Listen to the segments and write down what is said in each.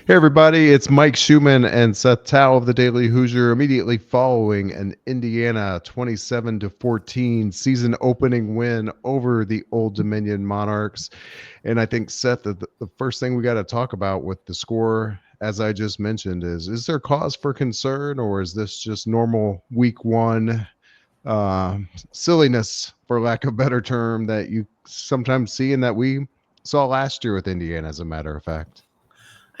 Hey everybody, it's Mike Schumann and Seth Tao of the Daily Hoosier immediately following an Indiana 27-14 season opening win over the Old Dominion Monarchs. And I think, Seth, the first thing we got to talk about with the score, as I just mentioned, is there cause for concern, or is this just normal week one uh, silliness, for lack of a better term, that you sometimes see and that we saw last year with Indiana, as a matter of fact?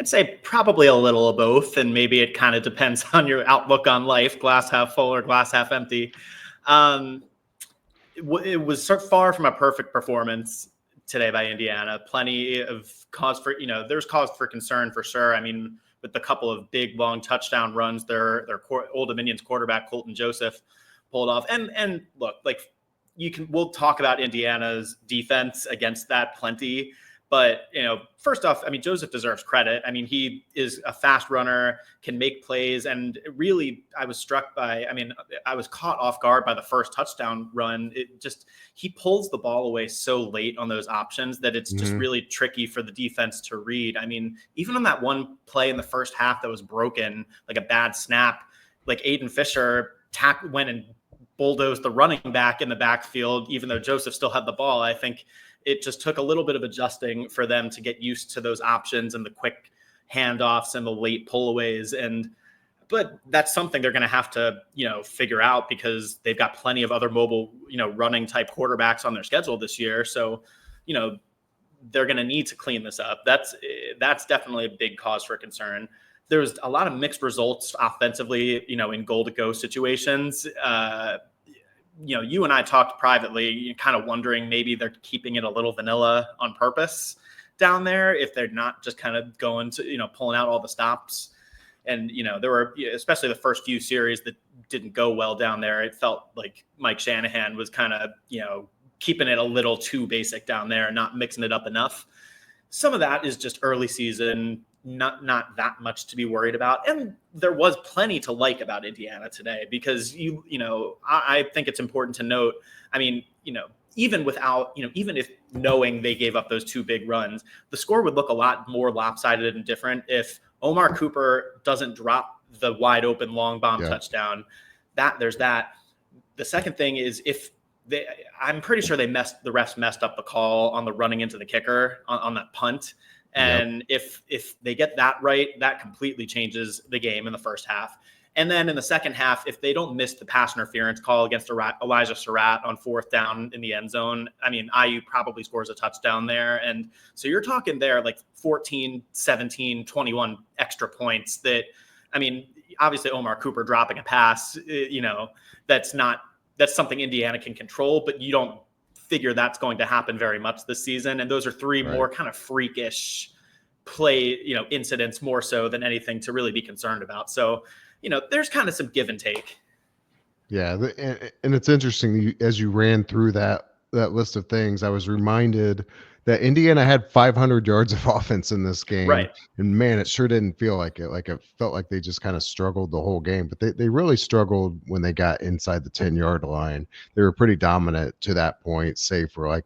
I'd say probably a little of both, and maybe it kind of depends on your outlook on life, glass half full or glass half empty. Um, it was so far from a perfect performance today by Indiana. Plenty of cause for, there's cause for concern for sure. I mean, with the couple of big, long touchdown runs, their Old Dominion's quarterback, Colton Joseph, pulled off. And look, like we'll talk about Indiana's defense against that plenty. But, first off, I mean, Joseph deserves credit. I mean, he is a fast runner, can make plays. And really, I was caught off guard by the first touchdown run. He pulls the ball away so late on those options that it's just Mhm. really tricky for the defense to read. I mean, even on that one play in the first half that was broken, like a bad snap, like Aiden Fisher went and bulldozed the running back in the backfield, even though Joseph still had the ball. I think it just took a little bit of adjusting for them to get used to those options and the quick handoffs and the late pullaways. But that's something they're going to have to, figure out because they've got plenty of other mobile, running type quarterbacks on their schedule this year. So, they're going to need to clean this up. That's definitely a big cause for concern. There's a lot of mixed results offensively, in goal to go situations. You and I talked privately, kind of wondering maybe they're keeping it a little vanilla on purpose down there if they're not just kind of going to, pulling out all the stops. And, there were, especially the first few series that didn't go well down there. It felt like Mike Shanahan was kind of, keeping it a little too basic down there and not mixing it up enough. Some of that is just early season, not that much to be worried about. And there was plenty to like about Indiana today because I think it's important to note. I mean, even without, even if knowing they gave up those two big runs, the score would look a lot more lopsided and different if Omar Cooper doesn't drop the wide open long bomb Yeah. touchdown. There's that. The second thing is I'm pretty sure the refs messed up the call on the running into the kicker on that punt. Yep. And if they get that right, that completely changes the game in the first half. And then in the second half, if they don't miss the pass interference call against Elijah Surratt on fourth down in the end zone, I mean, IU probably scores a touchdown there. And so you're talking there like 14, 17, 21 extra points that, I mean, obviously Omar Cooper dropping a pass, that's something Indiana can control, but you don't figure that's going to happen very much this season. And those are three Right. more kind of freakish play, incidents more so than anything to really be concerned about. So, there's kind of some give and take. Yeah, and it's interesting as you ran through that list of things. I was reminded that Indiana had 500 yards of offense in this game, Right. and man, it sure didn't feel like it. Like it felt like they just kind of struggled the whole game, but they really struggled when they got inside the 10-yard line. They were pretty dominant to that point, save for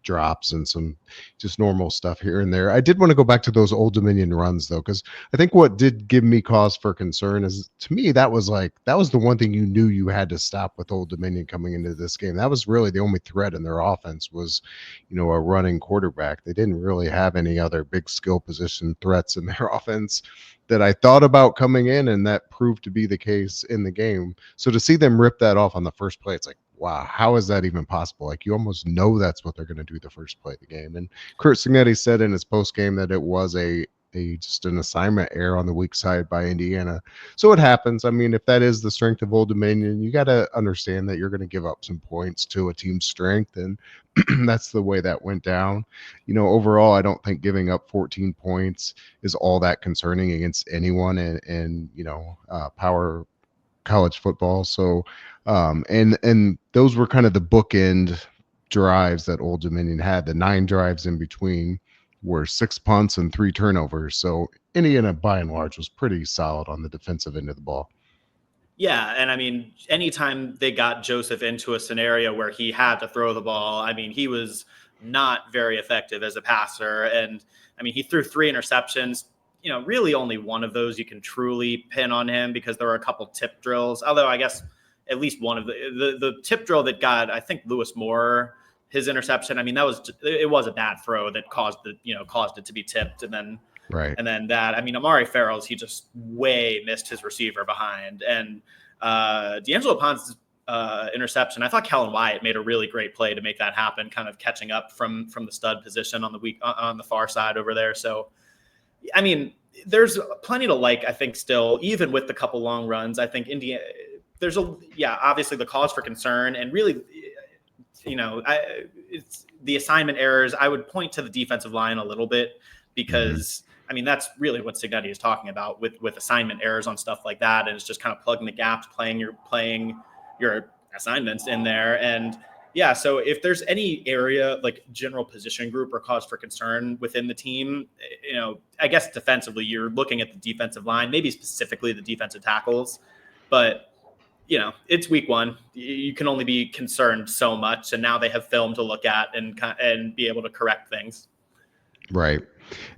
drops and some just normal stuff here and there. I did want to go back to those Old Dominion runs though, because I think what did give me cause for concern is, to me, that was the one thing you knew you had to stop with Old Dominion coming into this game. That was really the only threat in their offense was, a running quarterback. They didn't really have any other big skill position threats in their offense that I thought about coming in, and that proved to be the case in the game. So to see them rip that off on the first play, it's like, wow, how is that even possible? Like, you almost know that's what they're going to do the first play of the game. And Kurt Signetti said in his post game that it was a just an assignment error on the weak side by Indiana. So it happens. I mean, if that is the strength of Old Dominion, you got to understand that you're going to give up some points to a team's strength, and that's the way that went down. Overall, I don't think giving up 14 points is all that concerning against anyone in power college football. So, and those were kind of the bookend drives that Old Dominion had. The 9 drives in between were 6 punts and 3 turnovers. So Indiana, by and large, was pretty solid on the defensive end of the ball. Yeah. And I mean, anytime they got Joseph into a scenario where he had to throw the ball, I mean, he was not very effective as a passer. And I mean, he threw 3 interceptions. really only one of those you can truly pin on him because there were a couple tip drills. Although I guess at least one of the tip drill that got, I think, Lewis Moore his interception. I mean, it was a bad throw that caused it to be tipped, Right. and then that. I mean, Amari Farrell's, he just way missed his receiver behind, and D'Angelo Ponce's interception. I thought Kellen Wyatt made a really great play to make that happen, kind of catching up from the stud position on the far side over there. So, I mean, there's plenty to like. I think still, even with the couple long runs, I think Indiana. There's obviously the cause for concern, and really, it's the assignment errors. I would point to the defensive line a little bit because I mean that's really what Cignetti is talking about with assignment errors on stuff like that, and it's just kind of plugging the gaps, playing your assignments in there. And yeah, so if there's any area like general position group or cause for concern within the team, I guess defensively you're looking at the defensive line, maybe specifically the defensive tackles, but it's week one. You can only be concerned so much, and now they have film to look at and be able to correct things. Right.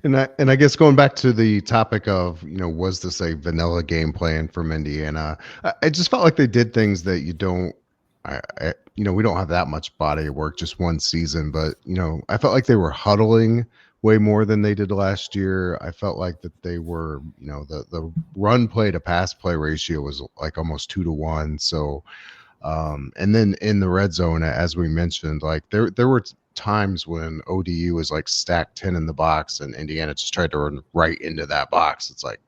And I guess going back to the topic of, was this a vanilla game plan from Indiana? I just felt like they did things that we don't have that much body of work, just one season, but, I felt like they were huddling way more than they did last year. I felt like that they were, the run play to pass play ratio was like almost 2-1. So, and then in the red zone, as we mentioned, like there were times when ODU was like stacked 10 in the box and Indiana just tried to run right into that box. It's like,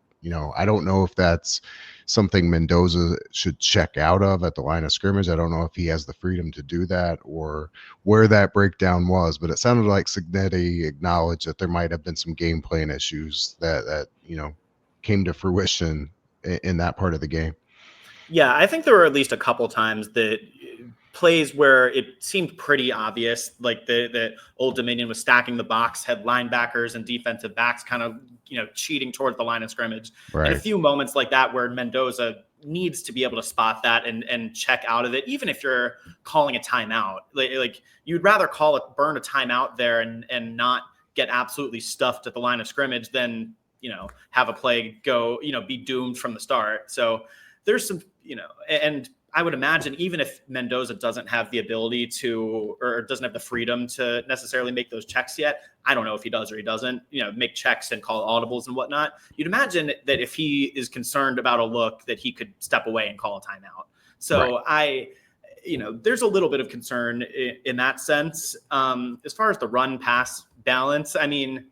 I don't know if that's something Mendoza should check out of at the line of scrimmage. I don't know if he has the freedom to do that or where that breakdown was, but it sounded like Cignetti acknowledged that there might have been some game plan issues that came to fruition in that part of the game. Yeah, I think there were at least a couple times that plays where it seemed pretty obvious, like the Old Dominion was stacking the box, had linebackers and defensive backs kind of, cheating towards the line of scrimmage. Right. And a few moments like that where Mendoza needs to be able to spot that and check out of it, even if you're calling a timeout. Like you'd rather burn a timeout there and not get absolutely stuffed at the line of scrimmage than, have a play go, be doomed from the start. So there's some, and I would imagine even if Mendoza doesn't have the ability to, or doesn't have the freedom to necessarily make those checks yet, I don't know if he does or he doesn't, make checks and call audibles and whatnot. You'd imagine that if he is concerned about a look, that he could step away and call a timeout. So right. There's a little bit of concern in that sense. As far as the run pass balance, I mean,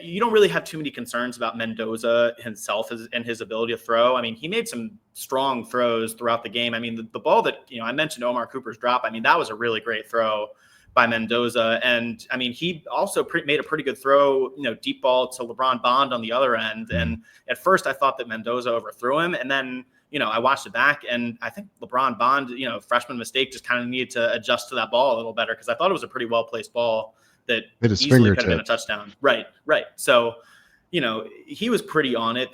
you don't really have too many concerns about Mendoza himself and his ability to throw. I mean, he made some strong throws throughout the game. I mean, the ball that, I mentioned Omar Cooper's drop. I mean, that was a really great throw by Mendoza. And I mean, he also made a pretty good throw, deep ball to LeBron Bond on the other end. And at first I thought that Mendoza overthrew him. And then, I watched it back and I think LeBron Bond, freshman mistake, just kind of needed to adjust to that ball a little better because I thought it was a pretty well-placed ball that easily could have been a touchdown. Right. So, he was pretty on it.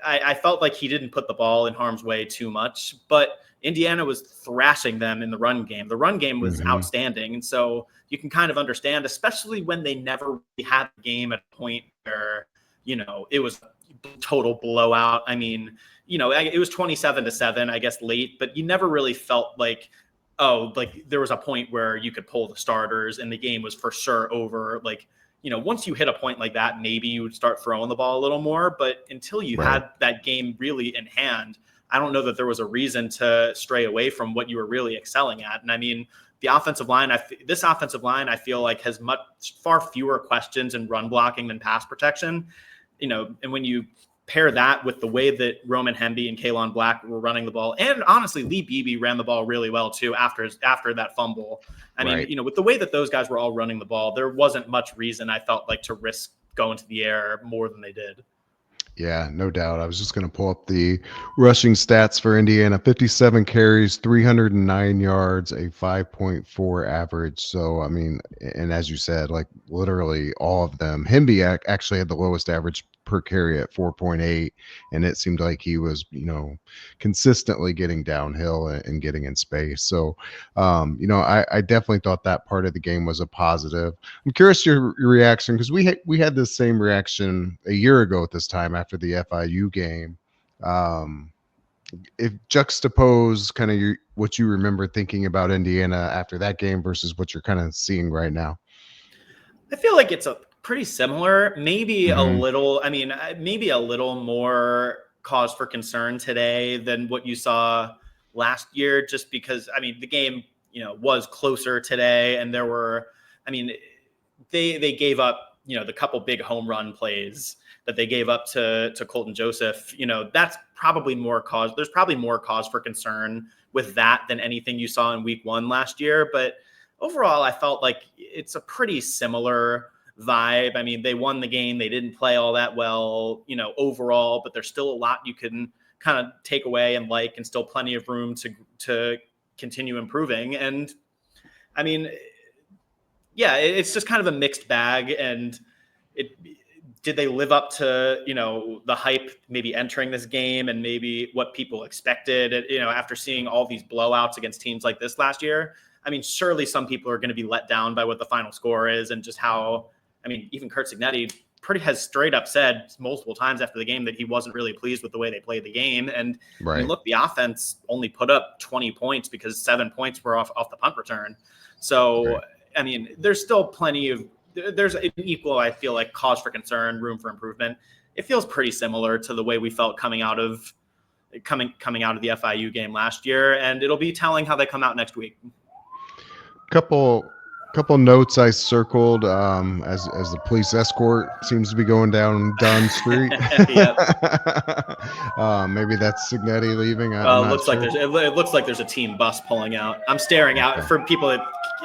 I felt like he didn't put the ball in harm's way too much, but Indiana was thrashing them in the run game. The run game was outstanding. And so you can kind of understand, especially when they never really had the game at a point where, it was total blowout. I mean, it was 27-7, I guess, late, but you never really felt like, there was a point where you could pull the starters and the game was for sure over. Like, once you hit a point like that, maybe you would start throwing the ball a little more. But until you had that game really in hand, I don't know that there was a reason to stray away from what you were really excelling at. And I mean, the offensive line, this offensive line, I feel like has far fewer questions in run blocking than pass protection. And when you pair that with the way that Roman Hemby and Kalon Black were running the ball, and honestly, Lee Beebe ran the ball really well too after that fumble. I mean, with the way that those guys were all running the ball, there wasn't much reason I felt like to risk going to the air more than they did. Yeah, no doubt. I was just going to pull up the rushing stats for Indiana. 57 carries, 309 yards, a 5.4 average. So, I mean, and as you said, like literally all of them. Hemby actually had the lowest average per carry at 4.8, and it seemed like he was, consistently getting downhill and getting in space. So, I definitely thought that part of the game was a positive. I'm curious your reaction, because we had this same reaction a year ago at this time after the FIU game. If juxtapose kind of what you remember thinking about Indiana after that game versus what you're kind of seeing right now. I feel like it's a pretty similar, maybe a Mm-hmm. little, maybe a little more cause for concern today than what you saw last year, just because, the game, was closer today. And there were, I mean, they gave up, the couple big home run plays that they gave up to Colton Joseph. That's probably more cause. There's probably more cause for concern with that than anything you saw in week 1 last year. But overall, I felt like it's a pretty similar vibe. They won the game. They didn't play all that well, overall, but there's still a lot you can kind of take away and and still plenty of room to continue improving. And yeah, it's just kind of a mixed bag. And did they live up to, the hype maybe entering this game and maybe what people expected, after seeing all these blowouts against teams like this last year? Surely some people are going to be let down by what the final score is and just how, even Curt Cignetti has straight up said multiple times after the game that he wasn't really pleased with the way they played the game. And Right. look, the offense only put up 20 points because 7 points were off the punt return. So, right. There's still there's an equal, I feel like, cause for concern, room for improvement. It feels pretty similar to the way we felt coming out of the FIU game last year. And it'll be telling how they come out next week. Couple notes I circled as the police escort seems to be going down Dunn Street. Yep. Maybe that's Cignetti leaving. I'm not sure. It looks like there's a team bus pulling out. I'm staring out for people that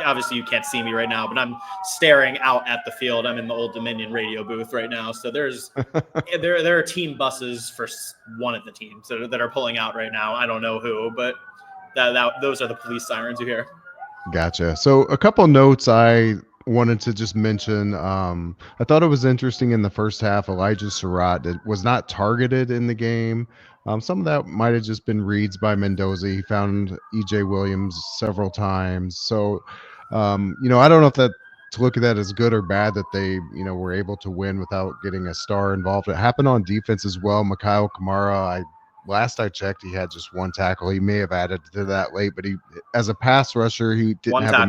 obviously you can't see me right now, but I'm staring out at the field. I'm in the Old Dominion radio booth right now, so there are team buses for one of the teams that are pulling out right now. I don't know who, but those are the police sirens you hear. Gotcha. So a couple notes I wanted to just mention. I thought it was interesting in the first half, Elijah Surratt was not targeted in the game. Some of that might have just been reads by Mendoza. He found EJ Williams several times. So, I don't know if that to look at that as good or bad that they, were able to win without getting a star involved. It happened on defense as well. Mikhail Kamara, last I checked, he had just one tackle. He may have added to that late, but he, as a pass rusher, he didn't have a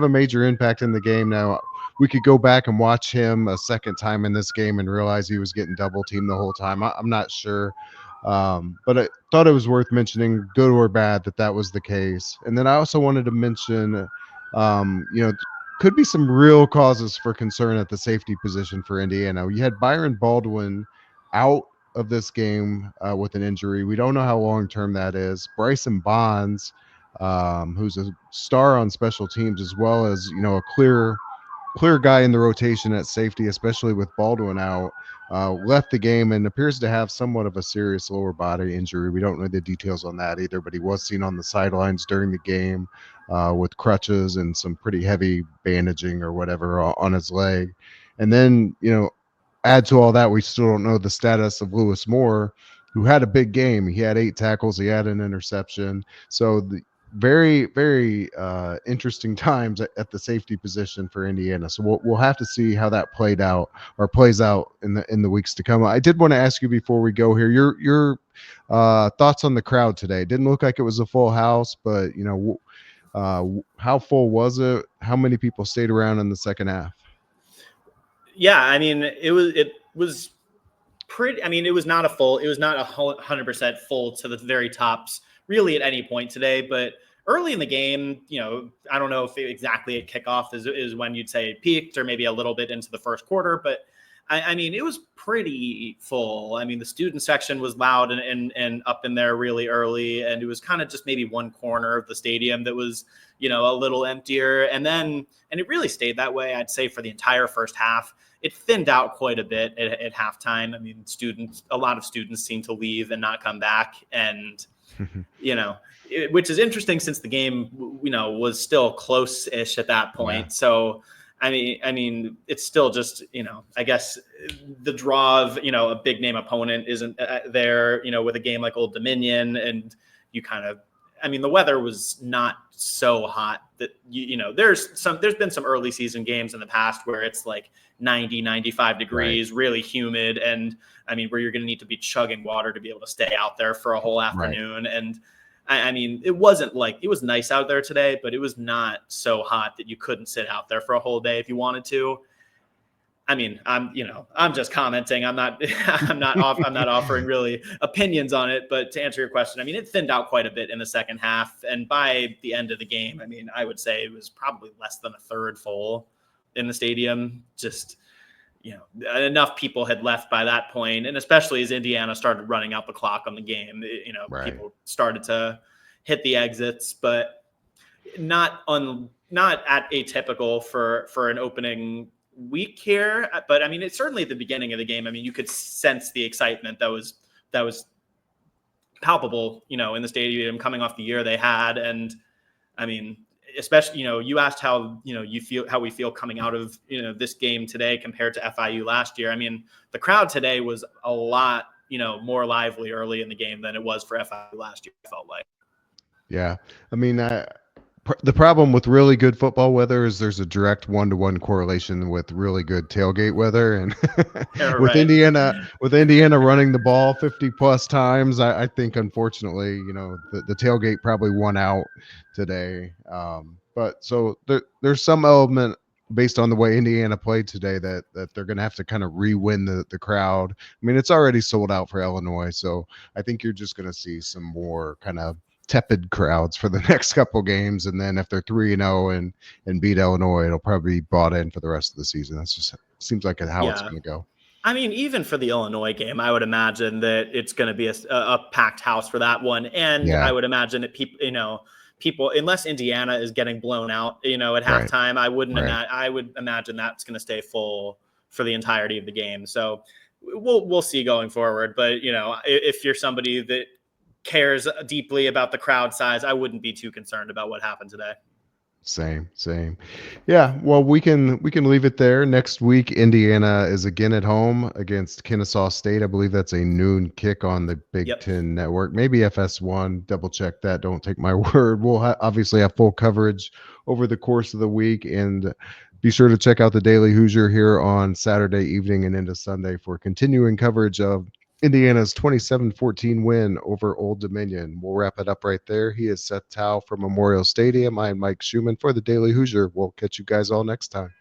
major impact in the game. Now, we could go back and watch him a second time in this game and realize he was getting double teamed the whole time. I'm not sure. But I thought it was worth mentioning, good or bad, that was the case. And then I also wanted to mention, could be some real causes for concern at the safety position for Indiana. You had Byron Baldwin out of this game with an injury. We don't know how long-term that is. Bryson Bonds, who's a star on special teams, as well as, a clear guy in the rotation at safety, especially with Baldwin out, left the game and appears to have somewhat of a serious lower body injury. We don't know the details on that either, but he was seen on the sidelines during the game with crutches and some pretty heavy bandaging or whatever on his leg. And then, add to all that, we still don't know the status of Lewis Moore, who had a big game. He had 8 tackles. He had an interception. So the very, very interesting times at the safety position for Indiana. So we'll have to see how that plays out in the weeks to come. I did want to ask you before we go here, your thoughts on the crowd today. It didn't look like it was a full house, but how full was it? How many people stayed around in the second half? Yeah, it was pretty. It was not 100% full to the very tops really at any point today, but early in the game, I don't know if exactly at kickoff is when you'd say it peaked, or maybe a little bit into the first quarter, but it was pretty full. The student section was loud and up in there really early, and it was kind of just maybe one corner of the stadium that was, a little emptier. And it really stayed that way, I'd say, for the entire first half. It thinned out quite a bit at halftime. A lot of students seemed to leave and not come back. And, which is interesting since the game, was still close-ish at that point. Right. So, I mean, it's still just, I guess the draw of, a big name opponent isn't there, with a game like Old Dominion, and you kind of, the weather was not so hot that there's been some early season games in the past where it's like 90, 95 degrees, Right. really humid, and where you're going to need to be chugging water to be able to stay out there for a whole afternoon. Right. And it wasn't like, it was nice out there today, but it was not so hot that you couldn't sit out there for a whole day if you wanted to. I'm just commenting. I'm not offering really opinions on it, but to answer your question, it thinned out quite a bit in the second half. And by the end of the game, I would say it was probably less than a third full in the stadium. Just, enough people had left by that point. And especially as Indiana started running out the clock on the game, Right. people started to hit the exits, but not at atypical for an opening week here. But it's certainly at the beginning of the game. You could sense the excitement that was palpable, in the stadium coming off the year they had. And especially, you asked how, how we feel coming out of, this game today compared to FIU last year. The crowd today was a lot, more lively early in the game than it was for FIU last year, I felt like. Yeah. The problem with really good football weather is there's a direct 1-to-1 correlation with really good tailgate weather, and with Right. Indiana running the ball 50 plus times, I think unfortunately, the tailgate probably won out today. But so there's some element based on the way Indiana played today that they're going to have to kind of re-win the crowd. It's already sold out for Illinois, so I think you're just going to see some more kind of tepid crowds for the next couple games, and then if they're 3-0 and beat Illinois, it'll probably be bought in for the rest of the season. That's just seems like how it's going to go. Even for the Illinois game, I would imagine that it's going to be a packed house for that one, and yeah. I would imagine that people, unless Indiana is getting blown out, at halftime, right. I would imagine that's going to stay full for the entirety of the game. So we'll see going forward. But if you're somebody that cares deeply about the crowd size, I wouldn't be too concerned about what happened today. Same. Yeah, well, we can leave it there. Next week, Indiana is again at home against Kennesaw State. I believe that's a noon kick on the Big Ten Network, maybe FS1. Double check that. Don't take my word. We'll obviously have full coverage over the course of the week, and be sure to check out the Daily Hoosier here on Saturday evening and into Sunday for continuing coverage of Indiana's 27-14 win over Old Dominion. We'll wrap it up right there. He is Seth Tao from Memorial Stadium. I'm Mike Schumann for the Daily Hoosier. We'll catch you guys all next time.